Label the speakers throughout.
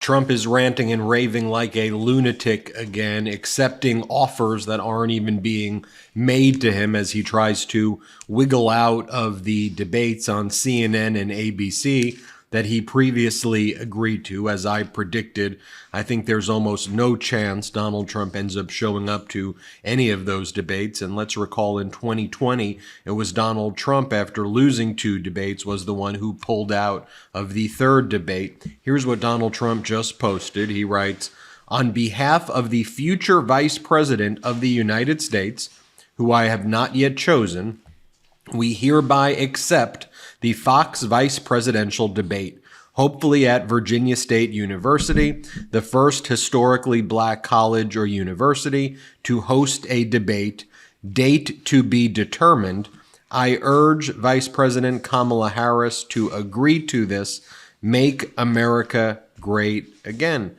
Speaker 1: Trump is ranting and raving like a lunatic again, accepting offers that aren't even being made to him as he tries to wiggle out of the debates on CNN and ABC that he previously agreed to. As I predicted, I think there's almost no chance Donald Trump ends up showing up to any of those debates. And let's recall in 2020, it was Donald Trump, after losing 2 debates, was the one who pulled out of the 3rd debate. Here's what Donald Trump just posted. He writes, "On behalf of the future Vice President of the United States, who I have not yet chosen, we hereby accept the Fox vice presidential debate, hopefully at Virginia State University, the first historically black college or university to host a debate, date to be determined. I urge Vice President Kamala Harris to agree to this. Make America great again."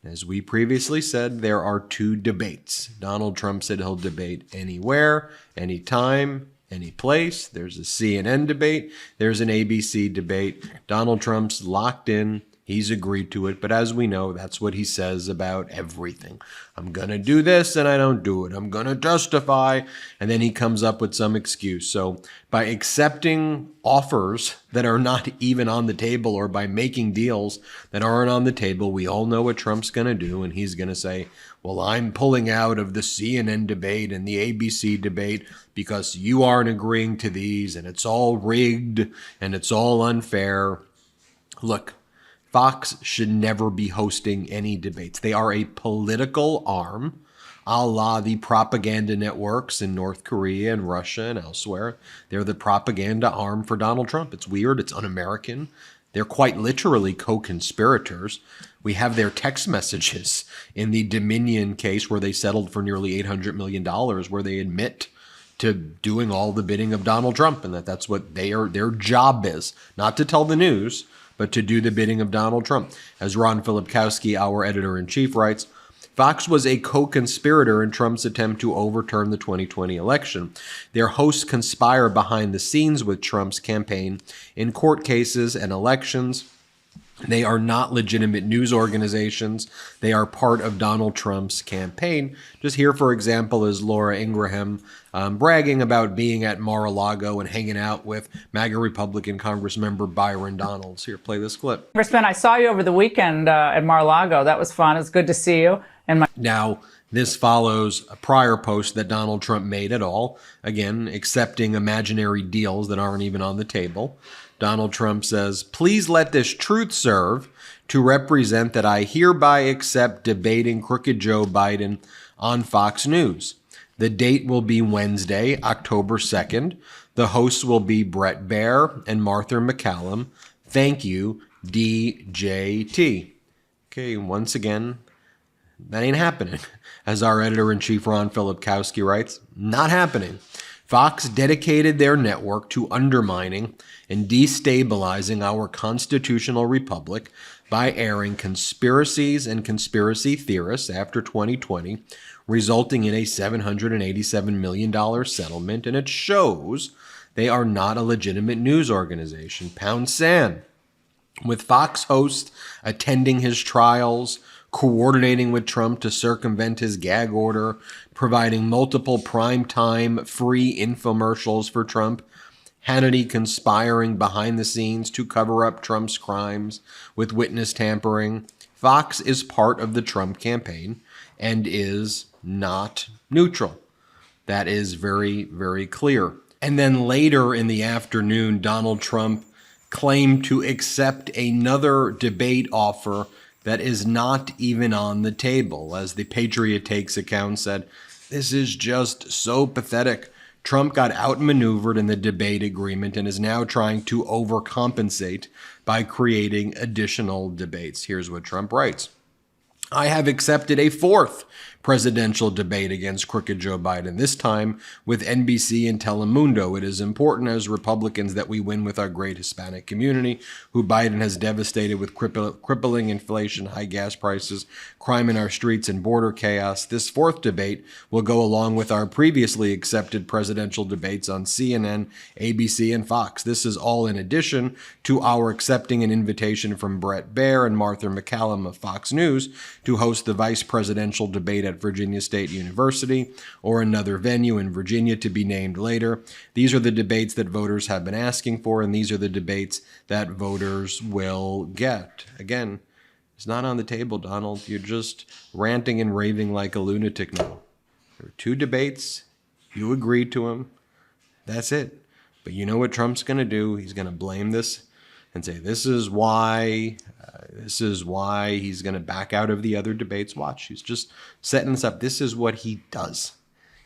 Speaker 1: As we previously said, there are 2 debates. Donald Trump said he'll debate anywhere, anytime, any place. There's a CNN debate. There's an ABC debate. Donald Trump's locked in. He's agreed to it. But as we know, that's what he says about everything. I'm going to do this and I don't do it. I'm going to justify. And then he comes up with some excuse. So by accepting offers that are not even on the table, or by making deals that aren't on the table, we all know what Trump's going to do. And he's going to say, well, I'm pulling out of the CNN debate and the ABC debate because you aren't agreeing to these, and it's all rigged and it's all unfair. Look, Fox should never be hosting any debates. They are a political arm, a la the propaganda networks in North Korea and Russia and elsewhere. They're the propaganda arm for Donald Trump. It's weird. It's un-American. They're quite literally co-conspirators. We have their text messages in the Dominion case where they settled for nearly $800 million, where they admit to doing all the bidding of Donald Trump, and that's what their job is, not to tell the news, but to do the bidding of Donald Trump. As Ron Filipkowski, our editor-in-chief, writes, Fox was a co-conspirator in Trump's attempt to overturn the 2020 election. Their hosts conspire behind the scenes with Trump's campaign in court cases and elections. They are not legitimate news organizations. They are part of Donald Trump's campaign. Just here, for example, is Laura Ingraham bragging about being at Mar-a-Lago and hanging out with MAGA Republican Congressmember Byron Donalds. Here, play this clip.
Speaker 2: Congressman, I saw you over the weekend at Mar-a-Lago. That was fun. It's good to see you.
Speaker 1: Now, this follows a prior post that Donald Trump made at all. Again, accepting imaginary deals that aren't even on the table. Donald Trump says, "Please let this truth serve to represent that I hereby accept debating crooked Joe Biden on Fox News. The date will be Wednesday, October 2nd. The hosts will be Brett Baer and Martha McCallum. Thank you, DJT." Okay, once again, that ain't happening. As our editor-in-chief Ron Filipkowski writes, not happening. Fox dedicated their network to undermining and destabilizing our constitutional republic by airing conspiracies and conspiracy theorists after 2020, resulting in a $787 million settlement, and it shows they are not a legitimate news organization. Pound sand. With Fox hosts attending his trials, coordinating with Trump to circumvent his gag order, providing multiple primetime free infomercials for Trump, Hannity conspiring behind the scenes to cover up Trump's crimes with witness tampering. Fox is part of the Trump campaign and is not neutral. That is very, very clear. And then later in the afternoon, Donald Trump claimed to accept another debate offer that is not even on the table. As the Patriot Takes account said, this is just so pathetic. Trump got outmaneuvered in the debate agreement and is now trying to overcompensate by creating additional debates. Here's what Trump writes. I have accepted a fourth presidential debate against crooked Joe Biden, this time with NBC and Telemundo. It is important as Republicans that we win with our great Hispanic community, who Biden has devastated with crippling inflation, high gas prices, crime in our streets, and border chaos. This fourth debate will go along with our previously accepted presidential debates on CNN, ABC, and Fox. This is all in addition to our accepting an invitation from Brett Baier and Martha McCallum of Fox News to host the vice presidential debate at Virginia State University or another venue in Virginia to be named later. These are the debates that voters have been asking for, and these are the debates that voters will get. Again, it's not on the table, Donald. You're just ranting and raving like a lunatic now. There are two debates. You agreed to them. That's it. But you know what Trump's going to do? He's going to blame this and say, this is why he's going to back out of the other debates. Watch, he's just setting this up. This is what he does.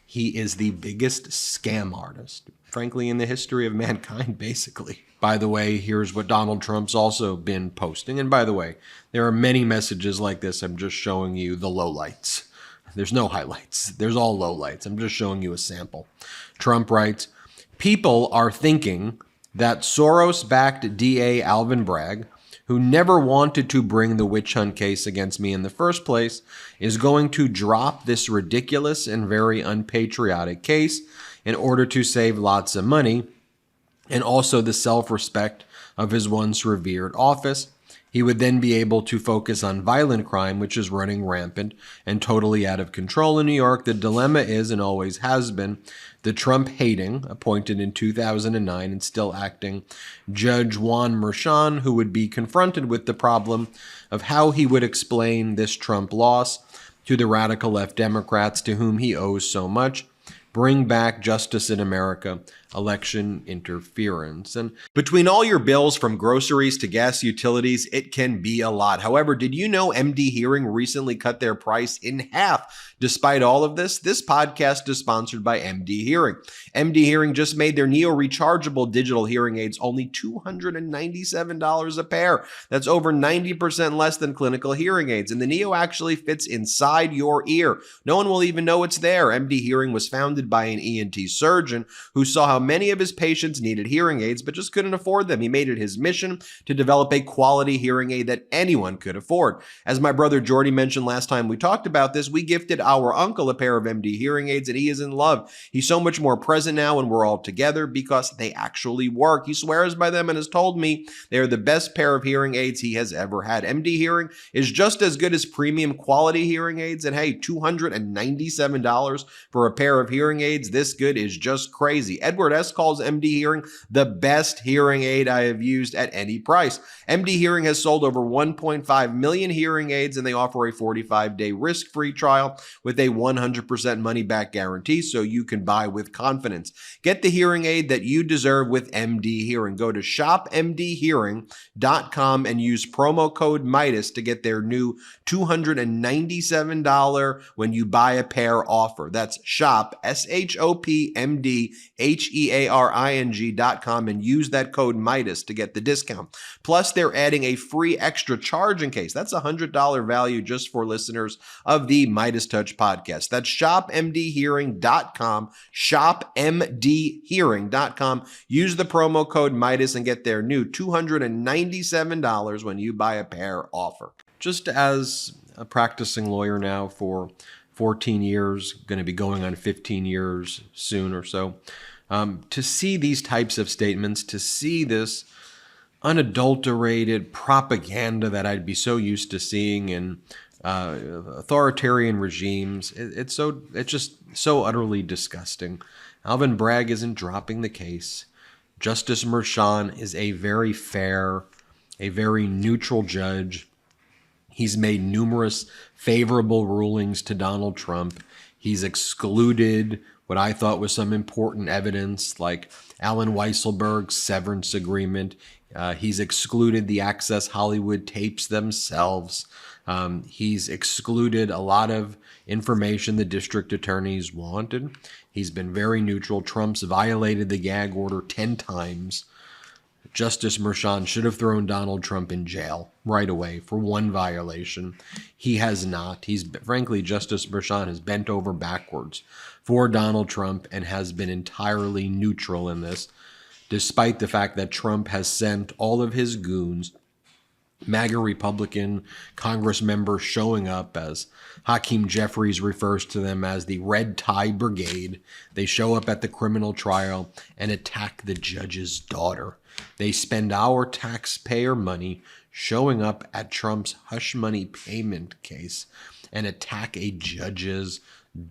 Speaker 1: He is the biggest scam artist, frankly, in the history of mankind, basically. By the way, here's what Donald Trump's also been posting. And by the way, there are many messages like this. I'm just showing you the lowlights. There's no highlights. There's all lowlights. I'm just showing you a sample. Trump writes, people are thinking that Soros-backed DA Alvin Bragg, who never wanted to bring the witch hunt case against me in the first place, is going to drop this ridiculous and very unpatriotic case in order to save lots of money and also the self-respect of his once revered office. He would then be able to focus on violent crime, which is running rampant and totally out of control in New York. The dilemma is, and always has been, the Trump-hating, appointed in 2009 and still acting, Judge Juan Merchan, who would be confronted with the problem of how he would explain this Trump loss to the radical left Democrats to whom he owes so much. Bring back justice in America, election interference. And between all your bills from groceries to gas utilities, it can be a lot. However, did you know MD Hearing recently cut their price in half? Despite all of this podcast is sponsored by MD Hearing. MD Hearing just made their Neo rechargeable digital hearing aids only $297 a pair. That's over 90% less than clinical hearing aids. And the Neo actually fits inside your ear. No one will even know it's there. MD Hearing was founded by an ENT surgeon who saw how many of his patients needed hearing aids but just couldn't afford them. He made it his mission to develop a quality hearing aid that anyone could afford. As my brother Jordy mentioned last time we talked about this, we gifted our uncle a pair of MD hearing aids and he is in love. He's so much more present now when we're all together because they actually work. He swears by them and has told me they are the best pair of hearing aids he has ever had. MD Hearing is just as good as premium quality hearing aids, and hey, $297 for a pair of hearing aids this good is just crazy. Edward S. calls MD Hearing the best hearing aid I have used at any price. MD Hearing has sold over 1.5 million hearing aids, and they offer a 45-day risk-free trial with a 100% money-back guarantee so you can buy with confidence. Get the hearing aid that you deserve with MD Hearing. Go to shopmdhearing.com and use promo code Meidas to get their new $297 when you buy a pair offer. That's shop, shopmdhearing.com, and use that code Meidas to get the discount. Plus, they're adding a free extra charging case. That's a $100 value just for listeners of the MeidasTouch podcast. That's shopmdhearing.com, shopmdhearing.com. Use the promo code Meidas and get their new $297 when you buy a pair offer. Just as a practicing lawyer now for 14 years, going to be going on 15 years soon or so, to see these types of statements, to see this unadulterated propaganda that I'd be so used to seeing in authoritarian regimes, it's just so utterly disgusting. Alvin Bragg isn't dropping the case. Justice Merchan is a very fair, a very neutral judge. He's made numerous favorable rulings to Donald Trump. He's excluded what I thought was some important evidence, like Alan Weisselberg's severance agreement. He's excluded the Access Hollywood tapes themselves. He's excluded a lot of information the district attorneys wanted. He's been very neutral. Trump's violated the gag order 10 times. Justice Merchan should have thrown Donald Trump in jail right away for one violation. He has not. Frankly, Justice Merchan has bent over backwards for Donald Trump and has been entirely neutral in this, despite the fact that Trump has sent all of his goons, MAGA Republican Congress members showing up, as Hakeem Jeffries refers to them as the Red Tie Brigade. They show up at the criminal trial and attack the judge's daughter. They spend our taxpayer money showing up at Trump's hush money payment case and attack a judge's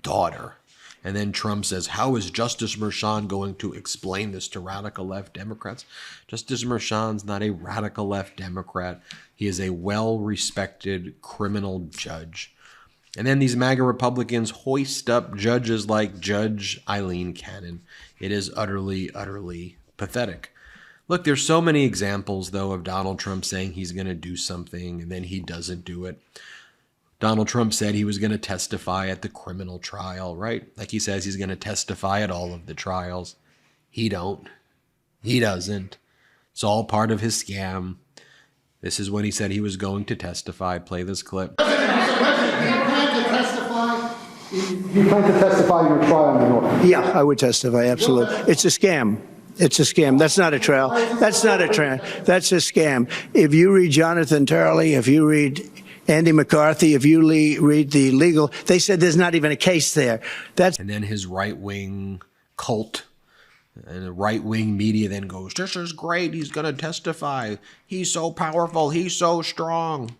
Speaker 1: daughter. And then Trump says, how is Justice Merchan going to explain this to radical left Democrats? Justice Merchan's not a radical left Democrat. He is a well-respected criminal judge. And then these MAGA Republicans hoist up judges like Judge Eileen Cannon. It is utterly, utterly pathetic. Look, there's so many examples, though, of Donald Trump saying he's going to do something and then he doesn't do it. Donald Trump said he was going to testify at the criminal trial, right? Like he says he's going to testify at all of the trials. He don't. He doesn't. It's all part of his scam. This is when he said he was going to testify. Play this clip.
Speaker 3: Mr. President, do you plan to testify? Do you plan to testify in your trial in New York?
Speaker 4: Yeah, I would testify, absolutely. It's a scam. It's a scam. That's not a trial. That's not a trial. That's a scam. If you read Jonathan Turley, if you read Andy McCarthy, if you read the legal, they said there's not even a case there.
Speaker 1: And then his right-wing cult and the right-wing media then goes, this is great. He's going to testify. He's so powerful. He's so strong.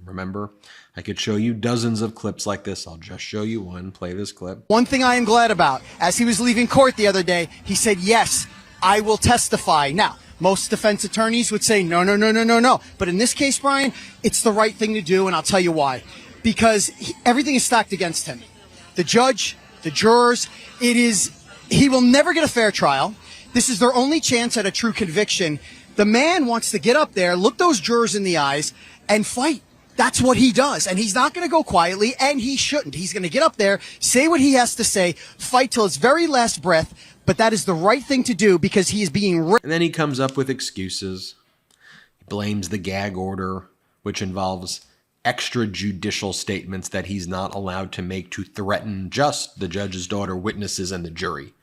Speaker 1: Remember, I could show you dozens of clips like this. I'll just show you one. Play this clip.
Speaker 5: One thing I am glad about, as he was leaving court the other day, he said, yes, I will testify. Now, most defense attorneys would say, no, no, no, no, no, no. But in this case, Brian, it's the right thing to do, and I'll tell you why. Because everything is stacked against him. The judge, the jurors, he will never get a fair trial. This is their only chance at a true conviction. The man wants to get up there, look those jurors in the eyes, and fight. That's what he does. And he's not going to go quietly, and he shouldn't. He's going to get up there, say what he has to say, fight till his very last breath. But that is the right thing to do because he is being...
Speaker 1: And then he comes up with excuses. He blames the gag order, which involves extrajudicial statements that he's not allowed to make to threaten just the judge's daughter, witnesses, and the jury.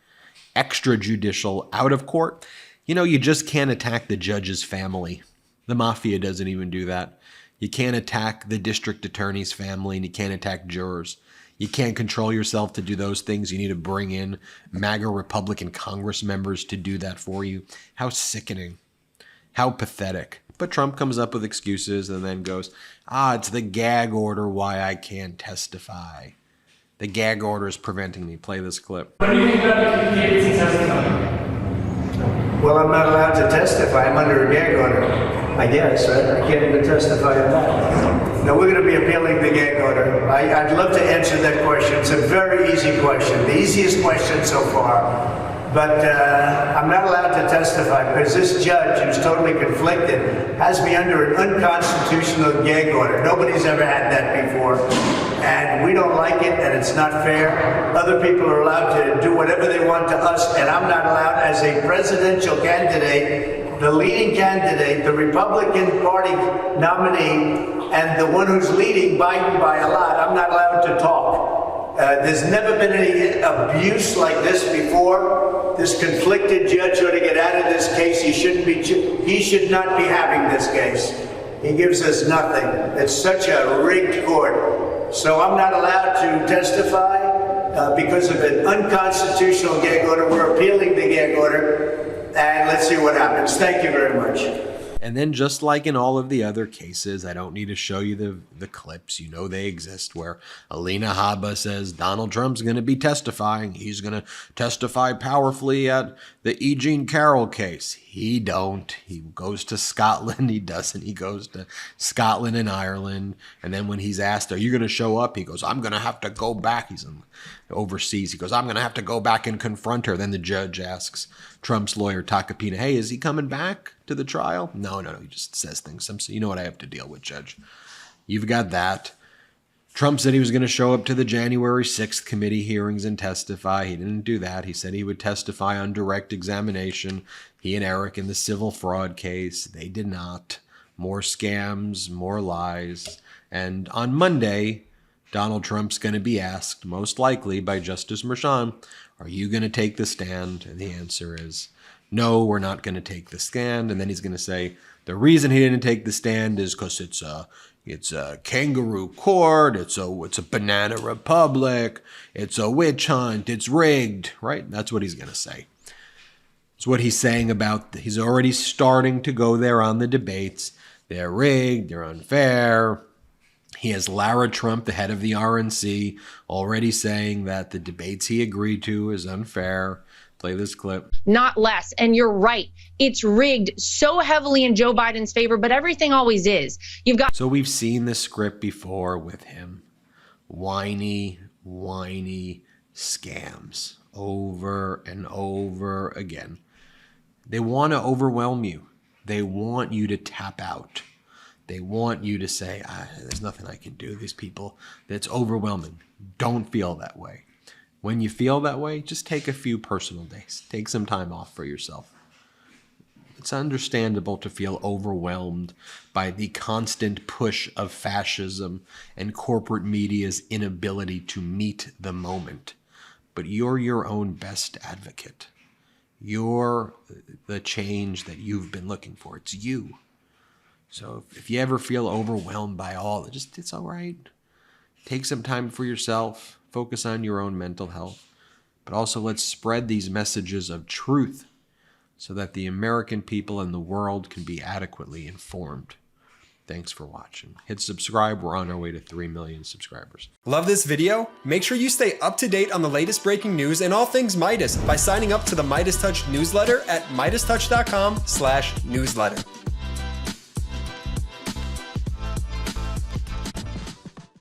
Speaker 1: Extrajudicial, out of court. You know, you just can't attack the judge's family. The mafia doesn't even do that. You can't attack the district attorney's family, and you can't attack jurors. You can't control yourself to do those things. You need to bring in MAGA Republican Congress members to do that for you. How sickening. How pathetic. But Trump comes up with excuses and then goes, it's the gag order why I can't testify. The gag order is preventing me. Play this clip.
Speaker 6: What do you think about the candidacy testimony?
Speaker 4: Well, I'm not allowed to testify. I'm under a gag order, I guess, right? I can't even testify on that. No, we're going to be appealing the gag order. I'd love to answer that question. It's a very easy question, the easiest question so far. But I'm not allowed to testify because this judge, who's totally conflicted, has me under an unconstitutional gag order. Nobody's ever had that before. And we don't like it, and it's not fair. Other people are allowed to do whatever they want to us, and I'm not allowed as a presidential candidate, the leading candidate, the Republican Party nominee, and the one who's leading Biden by a lot. I'm not allowed to talk. There's never been any abuse like this before. This conflicted judge ought to get out of this case. He should not be having this case. He gives us nothing. It's such a rigged court. So I'm not allowed to testify because of an unconstitutional gag order. We're appealing the gag order, and let's see what happens. Thank you very much.
Speaker 1: And then just like in all of the other cases, I don't need to show you the clips. You know they exist, where Alina Habba says Donald Trump's going to be testifying. He's going to testify powerfully at the E. Jean Carroll case. He don't. He goes to Scotland. He doesn't. He goes to Scotland and Ireland. And then when he's asked, are you going to show up? He goes, I'm going to have to go back. He's overseas. He goes, I'm going to have to go back and confront her. Then the judge asks Trump's lawyer, Takapina, hey, is he coming back to the trial? No. He just says things. You know what I have to deal with, Judge. You've got that. Trump said he was going to show up to the January 6th committee hearings and testify. He didn't do that. He said he would testify on direct examination. He and Eric in the civil fraud case. They did not. More scams, more lies. And on Monday, Donald Trump's going to be asked, most likely by Justice Merchan, are you going to take the stand? And the answer is, no, we're not going to take the stand. And then he's going to say, the reason he didn't take the stand is because it's a kangaroo court, it's a banana republic, it's a witch hunt, it's rigged, right? That's what he's going to say. It's what he's saying about, he's already starting to go there on the debates. They're rigged, they're unfair. He has Lara Trump, the head of the RNC, already saying that the debates he agreed to is unfair. Play this clip.
Speaker 7: Not less. And you're right. It's rigged so heavily in Joe Biden's favor, but everything always is. You've got.
Speaker 1: So we've seen this script before with him. Whiny scams over and over again. They want to overwhelm you. They want you to tap out. They want you to say, there's nothing I can do. These people, that's overwhelming. Don't feel that way. When you feel that way, just take a few personal days. Take some time off for yourself. It's understandable to feel overwhelmed by the constant push of fascism and corporate media's inability to meet the moment. But you're your own best advocate. You're the change that you've been looking for. It's you. So if you ever feel overwhelmed by all, it's all right. Take some time for yourself. Focus on your own mental health. But also let's spread these messages of truth so that the American people and the world can be adequately informed. Thanks for watching. Hit subscribe. We're on our way to 3 million subscribers.
Speaker 8: Love this video? Make sure you stay up to date on the latest breaking news and all things Meidas by signing up to the MeidasTouch newsletter at MeidasTouch.com/newsletter.